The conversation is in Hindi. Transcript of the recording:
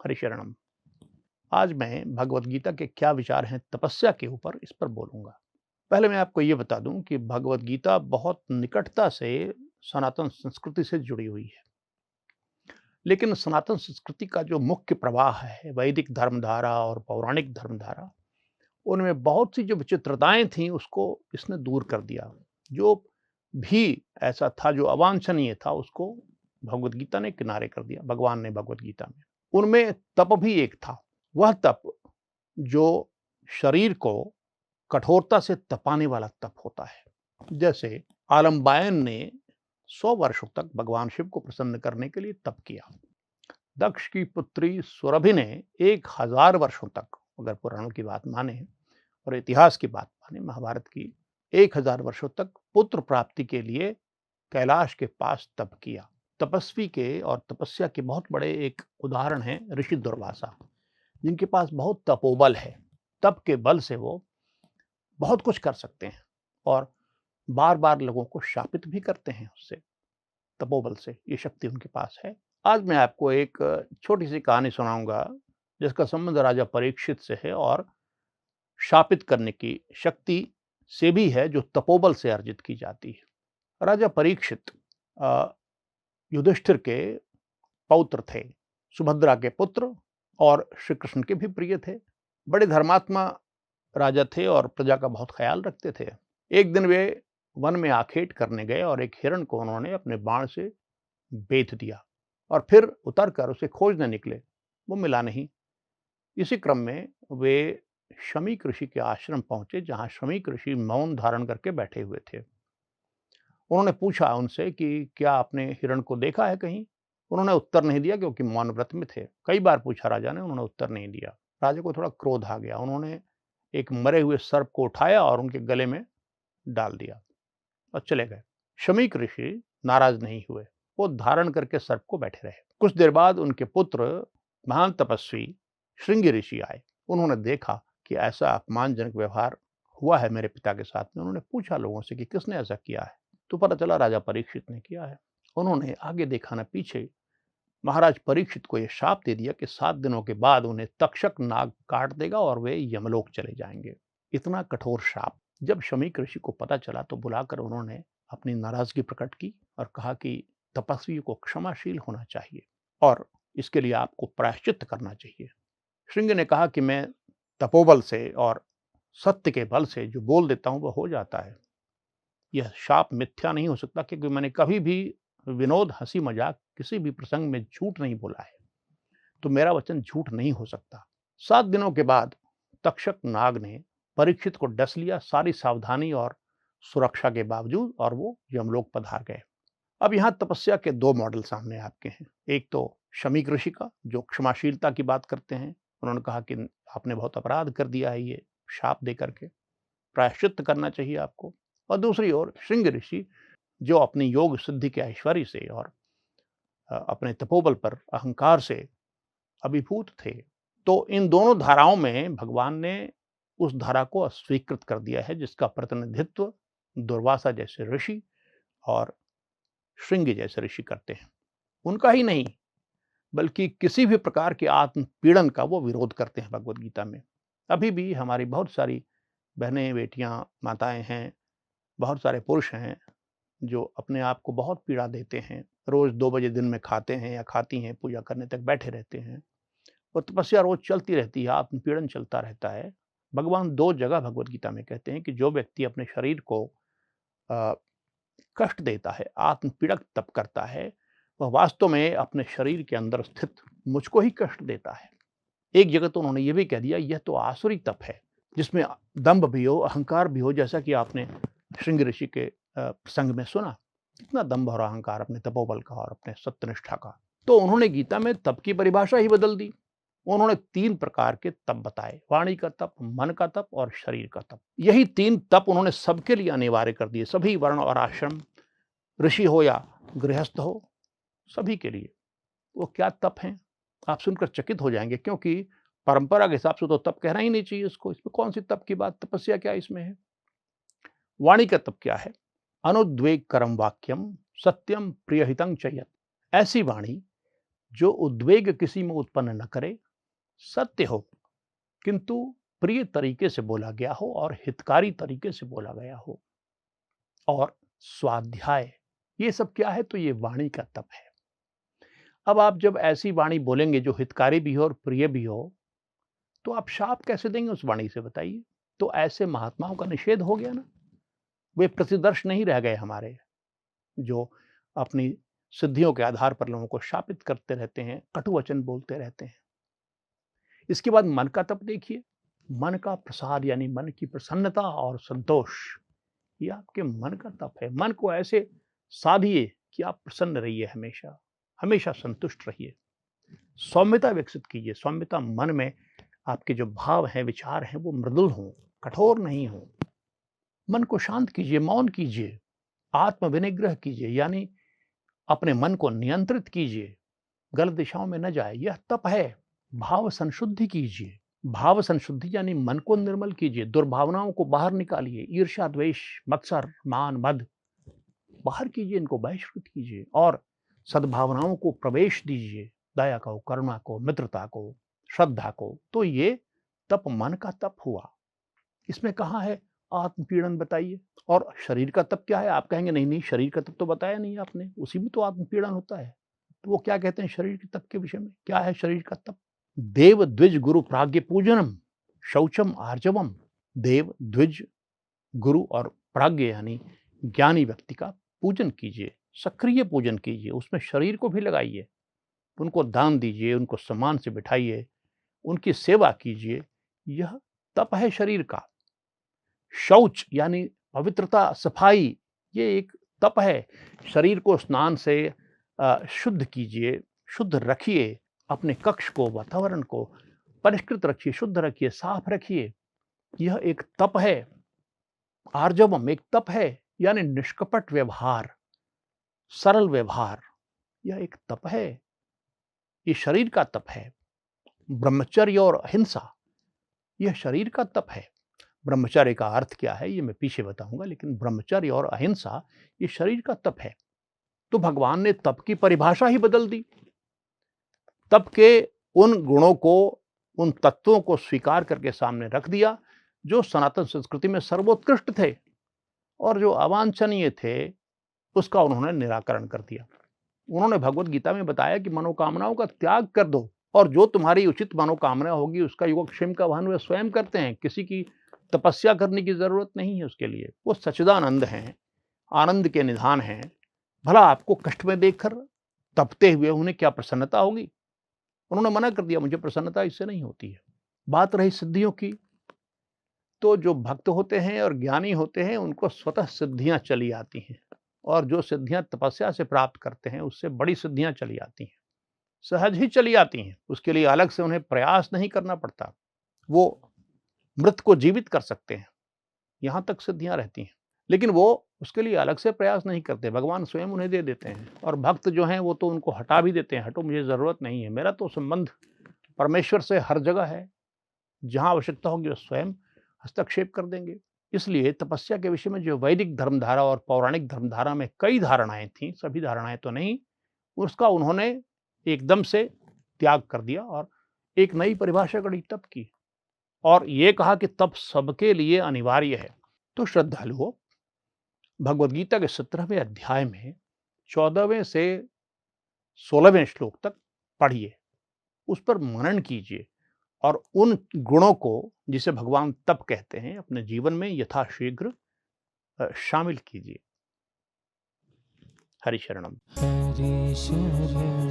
हरिशरणम। आज मैं भगवद गीता के क्या विचार हैं तपस्या के ऊपर, इस पर बोलूंगा। पहले मैं आपको ये बता दूं कि भगवद गीता बहुत निकटता से सनातन संस्कृति से जुड़ी हुई है। लेकिन सनातन संस्कृति का जो मुख्य प्रवाह है, वैदिक धर्मधारा और पौराणिक धर्मधारा, उनमें बहुत सी जो विचित्रताएं थीं उसको इसने दूर कर दिया। जो भी ऐसा था जो अवांछनीय था, उसको भगवद गीता ने किनारे कर दिया। भगवान ने भगवद गीता में उनमें तप भी एक था। वह तप जो शरीर को कठोरता से तपाने वाला तप होता है। जैसे आलम्बायन ने 100 वर्षों तक भगवान शिव को प्रसन्न करने के लिए तप किया। दक्ष की पुत्री सुरभि ने 1000 वर्षों तक, अगर पुराणों की बात माने और इतिहास की बात माने, महाभारत की, 1000 वर्षों तक पुत्र प्राप्ति के लिए कैलाश के पास तप किया। तपस्वी के और तपस्या के बहुत बड़े एक उदाहरण हैं ऋषि दुर्वासा, जिनके पास बहुत तपोबल है। तप के बल से वो बहुत कुछ कर सकते हैं और बार बार लोगों को शापित भी करते हैं उससे, तपोबल से। ये शक्ति उनके पास है। आज मैं आपको एक छोटी सी कहानी सुनाऊंगा जिसका संबंध राजा परीक्षित से है और शापित करने की शक्ति से भी है, जो तपोबल से अर्जित की जाती है। राजा परीक्षित युधिष्ठिर के पौत्र थे, सुभद्रा के पुत्र, और श्री कृष्ण के भी प्रिय थे। बड़े धर्मात्मा राजा थे और प्रजा का बहुत ख्याल रखते थे। एक दिन वे वन में आखेट करने गए और एक हिरण को उन्होंने अपने बाण से बेध दिया और फिर उतर कर उसे खोजने निकले। वो मिला नहीं। इसी क्रम में वे शमीक ऋषि के आश्रम पहुंचे, जहां शमीक ऋषि मौन धारण करके बैठे हुए थे। उन्होंने पूछा उनसे कि क्या आपने हिरण को देखा है कहीं? उन्होंने उत्तर नहीं दिया, क्योंकि मौन व्रत में थे। कई बार पूछा राजा ने, उन्होंने उत्तर नहीं दिया। राजा को थोड़ा क्रोध आ गया। उन्होंने एक मरे हुए सर्प को उठाया और उनके गले में डाल दिया और चले गए। शमीक ऋषि नाराज नहीं हुए, वो धारण करके सर्प को बैठे रहे। कुछ देर बाद उनके पुत्र महान तपस्वी श्रृंगी ऋषि आए। उन्होंने देखा कि ऐसा अपमानजनक व्यवहार हुआ है मेरे पिता के साथ में। उन्होंने पूछा लोगों से कि किसने ऐसा किया है, तो पता चला राजा परीक्षित ने किया है। उन्होंने आगे देखा न पीछे महाराज परीक्षित को यह शाप दे दिया कि 7 दिनों के बाद उन्हें तक्षक नाग काट देगा और वे यमलोक चले जाएंगे। इतना कठोर शाप जब शमीक ऋषि को पता चला तो बुलाकर उन्होंने अपनी नाराजगी प्रकट की और कहा कि तपस्वी को क्षमाशील होना चाहिए और इसके लिए आपको प्रायश्चित करना चाहिए। श्रृंग ने कहा कि मैं तपोबल से और सत्य के बल से जो बोल देता हूं वह हो जाता है। यह शाप मिथ्या नहीं हो सकता, क्योंकि मैंने कभी भी विनोद, हंसी मजाक, किसी भी प्रसंग में झूठ नहीं बोला है, तो मेरा वचन झूठ नहीं हो सकता। 7 दिनों के बाद तक्षक नाग ने परीक्षित को डस लिया, सारी सावधानी और सुरक्षा के बावजूद, और वो यमलोक पधार गए। अब यहाँ तपस्या के 2 मॉडल सामने आपके हैं। एक तो शमीक ऋषि का, जो क्षमाशीलता की बात करते हैं। उन्होंने कहा कि आपने बहुत अपराध कर दिया है, ये शाप दे करके प्रायश्चित करना चाहिए आपको। और दूसरी ओर श्रृंग ऋषि, जो अपनी योग सिद्धि के ऐश्वर्य से और अपने तपोबल पर अहंकार से अभिभूत थे। तो इन दोनों धाराओं में भगवान ने उस धारा को अस्वीकृत कर दिया है जिसका प्रतिनिधित्व दुर्वासा जैसे ऋषि और श्रृंगी जैसे ऋषि करते हैं। उनका ही नहीं, बल्कि किसी भी प्रकार के आत्मपीड़न का वो विरोध करते हैं भगवद गीता में। अभी भी हमारी बहुत सारी बहनें, बेटियां, माताएं हैं, बहुत सारे पुरुष हैं जो अपने आप को बहुत पीड़ा देते हैं। रोज 2 बजे दिन में खाते हैं या खाती हैं, पूजा करने तक बैठे रहते हैं और तपस्या रोज चलती रहती है, आत्मपीड़न चलता रहता है। भगवान 2 जगह भगवद गीता में कहते हैं कि जो व्यक्ति अपने शरीर को कष्ट देता है, आत्मपीड़क तप करता है, वह वास्तव में अपने शरीर के अंदर स्थित मुझको ही कष्ट देता है। एक जगह तो उन्होंने ये भी कह दिया, यह तो आसुरी तप है जिसमें दंभ भी हो, अहंकार भी हो, जैसा कि आपने श्रृंग ऋषि के प्रसंग में सुना। इतना दंभ और अहंकार अपने तपोबल का और अपने सत्यनिष्ठा का। तो उन्होंने गीता में तप की परिभाषा ही बदल दी। उन्होंने 3 प्रकार के तप बताए, वाणी का तप, मन का तप और शरीर का तप। यही 3 तप उन्होंने सबके लिए अनिवार्य कर दिए, सभी वर्ण और आश्रम, ऋषि हो या गृहस्थ हो, सभी के लिए। वो क्या तप हैं, आप सुनकर चकित हो जाएंगे, क्योंकि परंपरा के हिसाब से तो तप कहना ही नहीं चाहिए इसको। इसमें कौन सी तप की बात, तपस्या क्या इसमें है? वाणी का तप क्या है? अनुद्वेग करम वाक्यम सत्यम प्रियहितं च यत्। ऐसी वाणी जो उद्वेग किसी में उत्पन्न न करे, सत्य हो किंतु प्रिय तरीके से बोला गया हो और हितकारी तरीके से बोला गया हो। और स्वाध्याय, ये सब क्या है? तो ये वाणी का तप है। अब आप जब ऐसी वाणी बोलेंगे जो हितकारी भी हो और प्रिय भी हो, तो आप शाप कैसे देंगे उस वाणी से, बताइए? तो ऐसे महात्माओं का निषेध हो गया ना। वे प्रतिदर्श नहीं रह गए हमारे, जो अपनी सिद्धियों के आधार पर लोगों को शापित करते रहते हैं, कटु वचन बोलते रहते हैं। इसके बाद मन का तप देखिए। मन का प्रसाद यानी मन की प्रसन्नता और संतोष, ये आपके मन का तप है। मन को ऐसे साधिए कि आप प्रसन्न रहिए, हमेशा हमेशा संतुष्ट रहिए। सौम्यता विकसित कीजिए। सौम्यता मन में आपके जो भाव हैं, विचार हैं, वो मृदुल हों, कठोर नहीं हों। मन को शांत कीजिए, मौन कीजिए, आत्म विनिग्रह कीजिए, यानी अपने मन को नियंत्रित कीजिए, गलत दिशाओं में न जाए। यह तप है। भाव संशुद्धि कीजिए। भाव संशुद्धि यानी मन को निर्मल कीजिए, दुर्भावनाओं को बाहर निकालिए, ईर्ष्या, द्वेष, मत्सर, मान, मद बाहर कीजिए, इनको बहिष्कृत कीजिए और सद्भावनाओं को प्रवेश दीजिए, दया को, करुणा को, मित्रता को, श्रद्धा को। तो ये तप मन का तप हुआ। इसमें कहाँ है आत्मपीड़न, बताइए? और शरीर का तप क्या है? आप कहेंगे नहीं नहीं, शरीर का तप तो बताया नहीं आपने, उसी में तो आत्मपीड़न होता है। तो वो क्या कहते हैं शरीर के तप के विषय में? क्या है शरीर का तप? देव द्विज गुरु प्राज्ञ पूजनम शौचम आर्जवम। देव, द्विज, गुरु और प्राज्ञ यानी ज्ञानी व्यक्ति का पूजन कीजिए, सक्रिय पूजन कीजिए, उसमें शरीर को भी लगाइए, उनको दान दीजिए, उनको सम्मान से बिठाइए, उनकी सेवा कीजिए। यह तप है शरीर का। शौच यानी पवित्रता, सफाई, ये एक तप है। शरीर को स्नान से शुद्ध कीजिए, शुद्ध रखिए, अपने कक्ष को, वातावरण को परिष्कृत रखिए, शुद्ध रखिए, साफ रखिए। यह एक तप है। आर्जवम एक तप है, यानी निष्कपट व्यवहार, सरल व्यवहार, यह एक तप है। ये शरीर का तप है। ब्रह्मचर्य और अहिंसा, यह शरीर का तप है। ब्रह्मचर्य का अर्थ क्या है ये मैं पीछे बताऊंगा, लेकिन ब्रह्मचर्य और अहिंसा ये शरीर का तप है। तो भगवान ने तप की परिभाषा ही बदल दी। तप के उन गुणों को, उन तत्वों को स्वीकार करके सामने रख दिया जो सनातन संस्कृति में सर्वोत्कृष्ट थे, और जो अवांछनीय थे उसका उन्होंने निराकरण कर दिया। उन्होंने भगवत गीता में बताया कि मनोकामनाओं का त्याग कर दो, और जो तुम्हारी उचित मनोकामना होगी उसका योगक्षेम का वहन वे स्वयं करते हैं। किसी की तपस्या करने की जरूरत नहीं है उसके लिए। वो सच्चिदानंद हैं, आनंद के निधान हैं। भला आपको कष्ट में देखकर तपते हुए उन्हें क्या प्रसन्नता होगी? उन्होंने मना कर दिया, मुझे प्रसन्नता इससे नहीं होती है। बात रही सिद्धियों की, तो जो भक्त होते हैं और ज्ञानी होते हैं उनको स्वतः सिद्धियां चली आती हैं, और जो सिद्धियां तपस्या से प्राप्त करते हैं उससे बड़ी सिद्धियां चली आती हैं, सहज ही चली आती हैं। उसके लिए अलग से उन्हें प्रयास नहीं करना पड़ता। वो मृत को जीवित कर सकते हैं, यहां तक सिद्धियां रहती हैं, लेकिन वो उसके लिए अलग से प्रयास नहीं करते, भगवान स्वयं उन्हें दे देते हैं। और भक्त जो हैं वो तो उनको हटा भी देते हैं, हटो मुझे जरूरत नहीं है, मेरा तो संबंध परमेश्वर से हर जगह है, जहां आवश्यकता होगी वो स्वयं हस्तक्षेप कर देंगे। इसलिए तपस्या के विषय में जो वैदिक धर्मधारा और पौराणिक धर्मधारा में कई धारणाएं थीं, सभी धारणाएं तो नहीं, उसका उन्होंने एकदम से त्याग कर दिया और एक नई परिभाषा गढ़ी तप की, और ये कहा कि तप सबके लिए अनिवार्य है। तो श्रद्धालुओं, भगवद गीता के 17वें अध्याय में 14वें से 16वें श्लोक तक पढ़िए, उस पर मनन कीजिए और उन गुणों को, जिसे भगवान तप कहते हैं, अपने जीवन में यथाशीघ्र शामिल कीजिए। हरि शरणम। हरि शरणम।